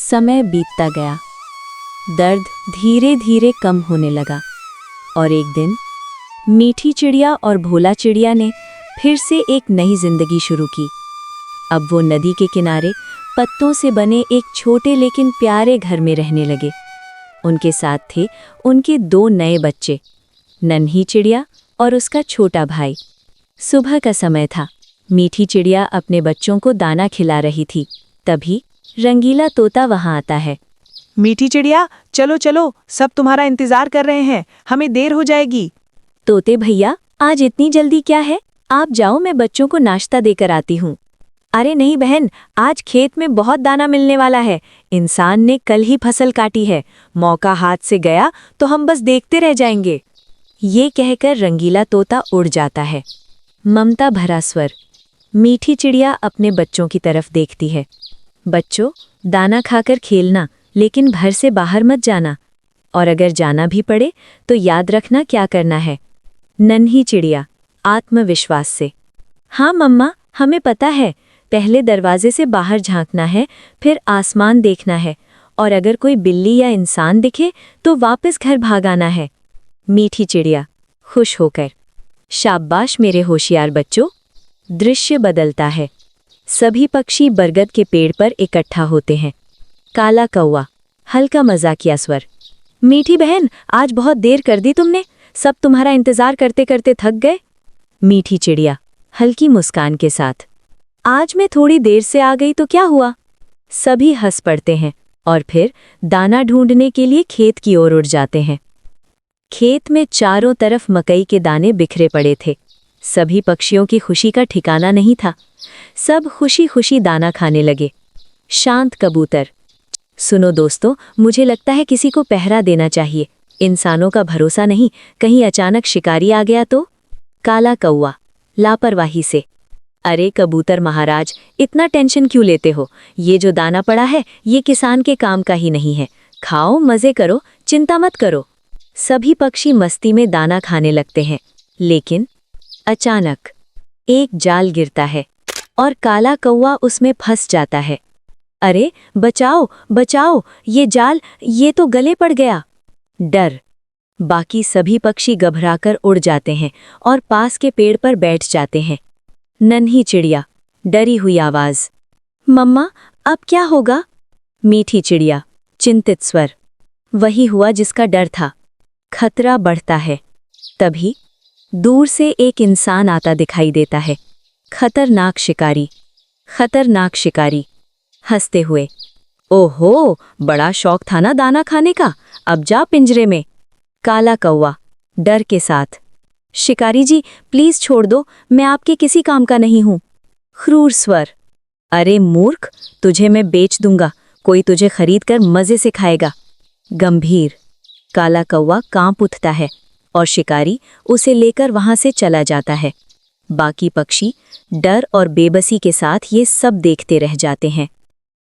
समय बीतता गया। दर्द धीरे धीरे कम होने लगा और एक दिन मीठी चिड़िया और भोला चिड़िया ने फिर से एक नई जिंदगी शुरू की। अब वो नदी के किनारे पत्तों से बने एक छोटे लेकिन प्यारे घर में रहने लगे। उनके साथ थे उनके 2 नए बच्चे, नन्ही चिड़िया और उसका छोटा भाई। सुबह का समय था। मीठी चिड़िया अपने बच्चों को दाना खिला रही थी। तभी रंगीला तोता वहां आता है। मीठी चिड़िया, चलो चलो, सब तुम्हारा इंतजार कर रहे हैं, हमें देर हो जाएगी। तोते भैया, आज इतनी जल्दी क्या है? आप जाओ, मैं बच्चों को नाश्ता देकर आती हूँ। अरे नहीं बहन, आज खेत में बहुत दाना मिलने वाला है। इंसान ने कल ही फसल काटी है, मौका हाथ से गया तो हम बस देखते रह जाएंगे। ये कहकर रंगीला तोता उड़ जाता है। ममता भरा स्वर। मीठी चिड़िया अपने बच्चों की तरफ देखती है। बच्चों, दाना खाकर खेलना, लेकिन घर से बाहर मत जाना, और अगर जाना भी पड़े तो याद रखना क्या करना है। नन्ही चिड़िया आत्मविश्वास से। हाँ मम्मा, हमें पता है। पहले दरवाजे से बाहर झांकना है, फिर आसमान देखना है, और अगर कोई बिल्ली या इंसान दिखे तो वापस घर भागाना है। मीठी चिड़िया खुश होकर। शाबाश मेरे होशियार बच्चों। दृश्य बदलता है। सभी पक्षी बरगद के पेड़ पर इकट्ठा होते हैं। काला कौवा हल्का मजाकिया स्वर। मीठी बहन, आज बहुत देर कर दी तुमने, सब तुम्हारा इंतजार करते करते थक गए। मीठी चिड़िया हल्की मुस्कान के साथ। आज मैं थोड़ी देर से आ गई तो क्या हुआ? सभी हंस पड़ते हैं और फिर दाना ढूंढने के लिए खेत की ओर उड़ जाते हैं। खेत में चारों तरफ मकई के दाने बिखरे पड़े थे। सभी पक्षियों की खुशी का ठिकाना नहीं था। सब खुशी खुशी दाना खाने लगे। शांत कबूतर। सुनो दोस्तों, मुझे लगता है किसी को पहरा देना चाहिए। इंसानों का भरोसा नहीं, कहीं अचानक शिकारी आ गया तो। काला कौवा लापरवाही से। अरे कबूतर महाराज, इतना टेंशन क्यों लेते हो? ये जो दाना पड़ा है ये किसान के काम का ही नहीं है। खाओ, मजे करो, चिंता मत करो। सभी पक्षी मस्ती में दाना खाने लगते हैं। लेकिन अचानक एक जाल गिरता है और काला कौवा उसमें फंस जाता है। अरे बचाओ बचाओ, ये जाल, ये तो गले पड़ गया। डर। बाकी सभी पक्षी घबराकर उड़ जाते हैं और पास के पेड़ पर बैठ जाते हैं। नन्ही चिड़िया डरी हुई आवाज। मम्मा, अब क्या होगा? मीठी चिड़िया चिंतित स्वर। वही हुआ जिसका डर था। खतरा बढ़ता है। तभी दूर से एक इंसान आता दिखाई देता है। खतरनाक शिकारी। खतरनाक शिकारी हंसते हुए। ओहो, बड़ा शौक था ना दाना खाने का, अब जा पिंजरे में। काला कौवा डर के साथ। शिकारी जी, प्लीज छोड़ दो, मैं आपके किसी काम का नहीं हूं। क्रूर स्वर। अरे मूर्ख, तुझे मैं बेच दूंगा, कोई तुझे खरीद कर मजे से खाएगा। गंभीर। काला कौवा कांप उठता है और शिकारी उसे लेकर वहां से चला जाता है। बाकी पक्षी डर और बेबसी के साथ ये सब देखते रह जाते हैं।